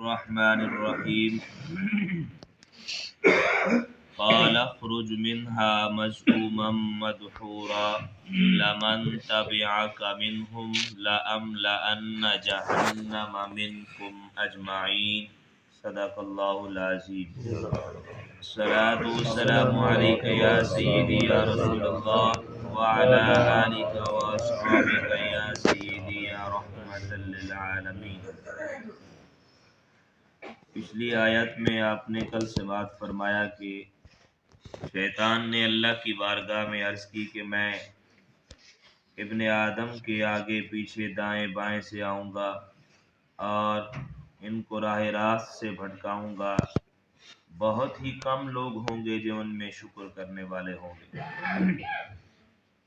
الرحمن الرحیم قال اخرج منها مذءوما مدحورا لمن تبعك منهم لأملأن جهنم منكم أجمعين صدق الله العظيم. الصلاة والسلام عليك يا سيدي يا رسول الله وعلى آلك وأصحابك يا سيدي يا رحمة للعالمين. پچھلی آیت میں آپ نے کل سے بات فرمایا کہ شیطان نے اللہ کی بارگاہ میں عرض کی کہ میں ابن آدم کے آگے پیچھے دائیں بائیں سے آؤں گا اور ان کو راہ راست سے بھٹکاؤں گا. بہت ہی کم لوگ ہوں گے جو ان میں شکر کرنے والے ہوں گے.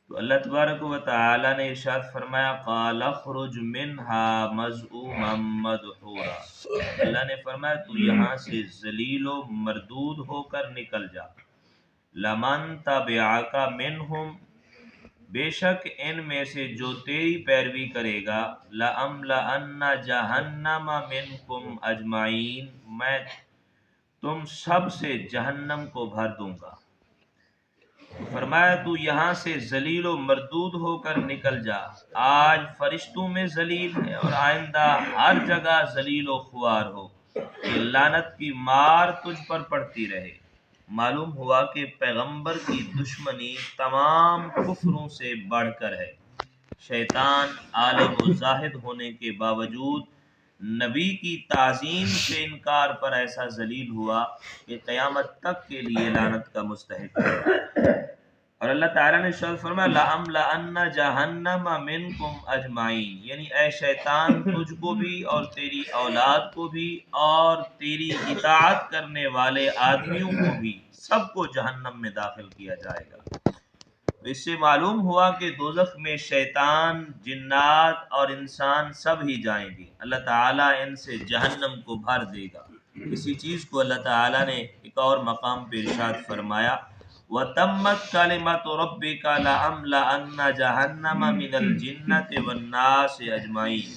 تو اللہ تبارک و تعالی نے ارشاد فرمایا قال اخرج منها مذءوما مدحورا. اللہ نے فرمایا تو یہاں سے ذلیل و مردود ہو کر نکل جا. لمن تبعک منہم، بے شک ان میں سے جو تیری پیروی کرے گا، لأملأن جہنم منکم اجمعین، میں تم سب سے جہنم کو بھر دوں گا. فرمایا تو یہاں سے ذلیل و مردود ہو کر نکل جا. آج فرشتوں میں ذلیل ہے اور آئندہ ہر جگہ ذلیل و خوار ہو کہ لعنت کی مار تجھ پر پڑتی رہے. معلوم ہوا کہ پیغمبر کی دشمنی تمام کفروں سے بڑھ کر ہے. شیطان عالم و زاہد ہونے کے باوجود نبی کی تعظیم سے انکار پر ایسا ذلیل ہوا کہ قیامت تک کے لیے لعنت کا مستحق ہے. اور اللہ تعالیٰ نے ارشاد فرمایا لأملأن جہنم منکم اجمعین، یعنی اے شیطان تجھ کو بھی اور تیری اولاد کو بھی اور تیری اطاعت کرنے والے آدمیوں کو بھی، سب کو جہنم میں داخل کیا جائے گا. تو اس سے معلوم ہوا کہ دوزخ میں شیطان، جنات اور انسان سب ہی جائیں گے. اللہ تعالیٰ ان سے جہنم کو بھر دے گا. اسی چیز کو اللہ تعالیٰ نے ایک اور مقام پہ ارشاد فرمایا وَتَمَّتْ كَلِمَةُ رَبِّكَ لَأَمْلَأَنَّ جَهَنَّمَ مِنَ الْجِنَّةِ وَالنَّاسِ أَجْمَعِينَ،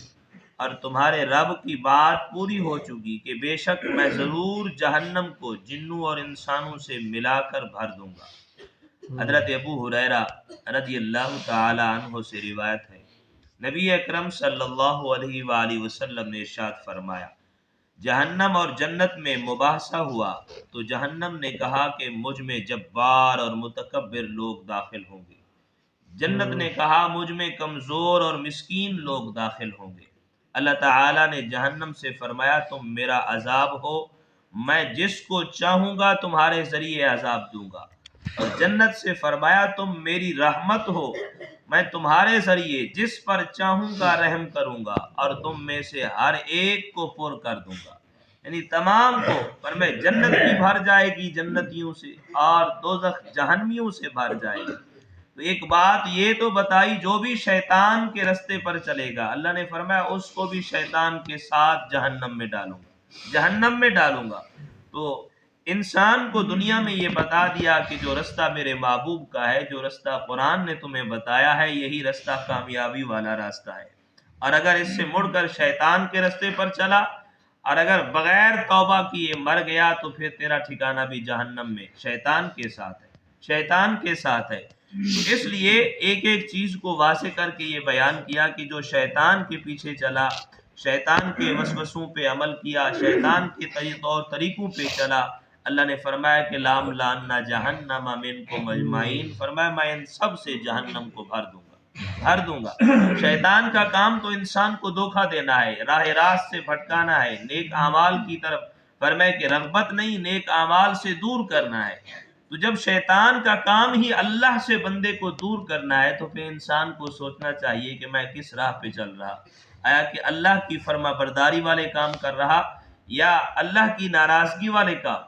اور تمہارے رب کی بات پوری ہو چکی کہ بے شک میں ضرور جہنم کو جنوں اور انسانوں سے ملا کر بھر دوں گا. حضرت ابو ہریرہ رضی اللہ تعالی عنہ سے روایت ہے، نبی اکرم صلی اللہ علیہ وآلہ وسلم نے ارشاد فرمایا جہنم اور جنت میں مباحثہ ہوا تو جہنم نے کہا کہ مجھ میں جبار اور متکبر لوگ داخل ہوں گے. جنت نے کہا مجھ میں کمزور اور مسکین لوگ داخل ہوں گے. اللہ تعالیٰ نے جہنم سے فرمایا تم میرا عذاب ہو، میں جس کو چاہوں گا تمہارے ذریعے عذاب دوں گا. اور جنت سے فرمایا تم میری رحمت ہو، میں تمہارے ذریعے جس پر چاہوں گا رحم کروں گا اور تم میں سے ہر ایک کو پر کر دوں گا. یعنی تمام کو، پر میں جنت بھی بھر جائے گی جنتیوں سے اور دوزخ جہنمیوں سے بھر جائے گی. تو ایک بات یہ تو بتائی جو بھی شیطان کے رستے پر چلے گا اللہ نے فرمایا اس کو بھی شیطان کے ساتھ جہنم میں ڈالوں گا، جہنم میں ڈالوں گا. تو انسان کو دنیا میں یہ بتا دیا کہ جو رستہ میرے محبوب کا ہے، جو رستہ قرآن نے تمہیں بتایا ہے، یہی رستہ کامیابی والا راستہ ہے. اور اگر اس سے مڑ کر شیطان کے رستے پر چلا اور اگر بغیر توبہ کیے مر گیا تو پھر تیرا ٹھکانہ بھی جہنم میں شیطان کے ساتھ ہے، شیطان کے ساتھ ہے. تو اس لیے ایک ایک چیز کو واضح کر کے یہ بیان کیا کہ جو شیطان کے پیچھے چلا، شیطان کے وسوسوں پہ عمل کیا، شیطان کے طور طریقوں پہ چلا، اللہ نے فرمایا کہ لَأَمْلَأَنَّ جَهَنَّمَ مِنْكُمْ أَجْمَعِينَ، فرمایا میں ان سب سے جہنم کو بھر دوں گا. شیطان کا کام تو انسان کو دھوکہ دینا ہے، راہ راست سے بھٹکانا ہے، نیک اعمال کی طرف فرمایا کہ رغبت نہیں، نیک اعمال سے دور کرنا ہے. تو جب شیطان کا کام ہی اللہ سے بندے کو دور کرنا ہے تو پھر انسان کو سوچنا چاہیے کہ میں کس راہ پہ چل رہا، آیا کہ اللہ کی فرما برداری والے کام کر رہا یا اللہ کی ناراضگی والے کام.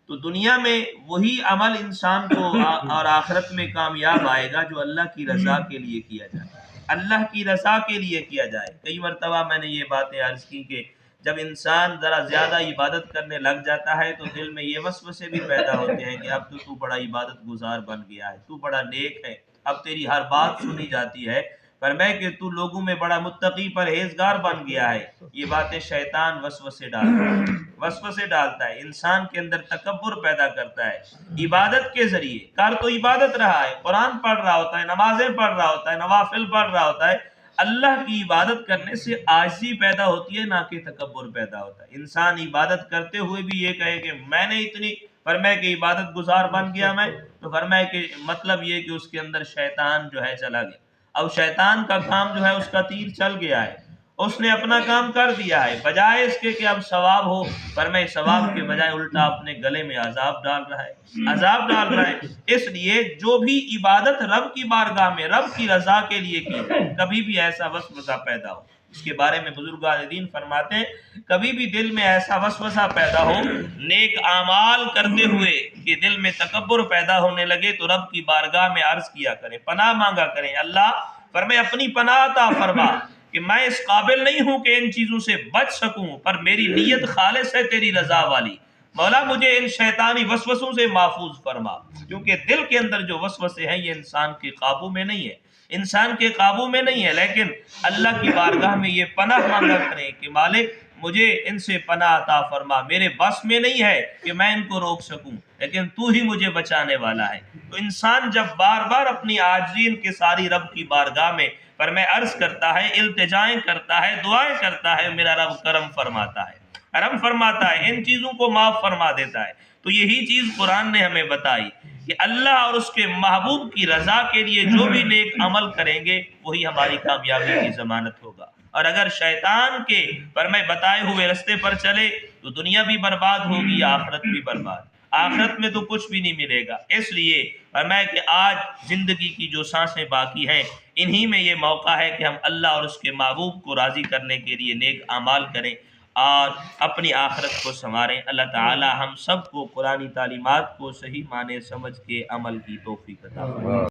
تو دنیا میں وہی عمل انسان کو اور آخرت میں کامیاب آئے گا جو اللہ کی رضا کے لیے کیا جائے، اللہ کی رضا کے لیے کیا جائے. کئی مرتبہ میں نے یہ باتیں عرض کی کہ جب انسان ذرا زیادہ عبادت کرنے لگ جاتا ہے تو دل میں یہ وسوسے بھی پیدا ہوتے ہیں کہ اب تو بڑا عبادت گزار بن گیا ہے، تو بڑا نیک ہے، اب تیری ہر بات سنی جاتی ہے. فرمائے کہ تو لوگوں میں بڑا متقی پرہیزگار بن گیا ہے۔ یہ باتیں شیطان وسوسے ڈالتا ہے، انسان کے اندر تکبر پیدا کرتا ہے۔ عبادت کے ذریعے کار تو عبادت رہا ہے، قرآن پڑھ رہا ہوتا ہے، نمازیں پڑھ رہا ہوتا ہے، نوافل پڑھ رہا ہوتا ہے، اللہ کی عبادت کرنے سے عاجزی پیدا ہوتی ہے، نہ کہ تکبر پیدا ہوتا ہے۔ انسان عبادت کرتے ہوئے بھی یہ کہے کہ میں نے اتنی، فرمائے کہ عبادت گزار بن گیا میں، تو فرمائے کہ مطلب یہ کہ اس کے اندر شیطان جو ہے چلا گیا۔ اب شیطان کا کام جو ہے اس کا تیر چل گیا ہے، اس نے اپنا کام کر دیا ہے، بجائے اس کے کہ اب ثواب ہو، فرمائے ثواب کے بجائے الٹا اپنے گلے میں عذاب ڈال رہا ہے۔ اس لیے جو بھی عبادت رب کی بارگاہ میں رب کی رضا کے لیے کی جائے، کبھی بھی ایسا وسوسہ پیدا ہو، اس کے بارے میں بزرگان دین فرماتے ہیں کبھی بھی دل میں ایسا وسوسہ پیدا ہو نیک اعمال کرتے ہوئے کہ دل میں تکبر پیدا ہونے لگے، تو رب کی بارگاہ میں عرض کیا کریں، پناہ مانگا کریں، اللہ فرمائے اپنی پناہ عطا فرما کہ میں اس قابل نہیں ہوں کہ ان چیزوں سے بچ سکوں، پر میری نیت خالص ہے تیری رضا والی، مولا مجھے ان شیطانی وسوسوں سے محفوظ فرما، کیونکہ دل کے اندر جو وسوسے ہیں یہ انسان کے قابو میں نہیں ہے، لیکن اللہ کی بارگاہ میں یہ پناہ مانگا کریں کہ مالک مجھے ان سے پناہ عطا فرما، میرے بس میں نہیں ہے کہ میں ان کو روک سکوں، لیکن تو ہی مجھے بچانے والا ہے۔ تو انسان جب بار بار اپنی عاجزی کے ساری رب کی بارگاہ میں پر میں عرض کرتا ہے، التجائیں کرتا ہے، دعائیں کرتا ہے، میرا رب کرم فرماتا ہے، ان چیزوں کو معاف فرما دیتا ہے۔ تو یہی چیز قرآن نے ہمیں بتائی کہ اللہ اور اس کے محبوب کی رضا کے لیے جو بھی نیک عمل کریں گے وہی ہماری کامیابی کی ضمانت ہوگا، اور اگر شیطان کے پر میں بتائے ہوئے رستے پر چلے تو دنیا بھی برباد ہوگی، آخرت بھی برباد، آخرت میں تو کچھ بھی نہیں ملے گا۔ اس لیے فرمایا کہ آج زندگی کی جو سانسیں باقی ہیں انہی میں یہ موقع ہے کہ ہم اللہ اور اس کے محبوب کو راضی کرنے کے لیے نیک اعمال کریں اور اپنی آخرت کو سنواریں۔ اللہ تعالی ہم سب کو قرآنی تعلیمات کو صحیح معنی سمجھ کے عمل کی توفیق عطا فرمائے۔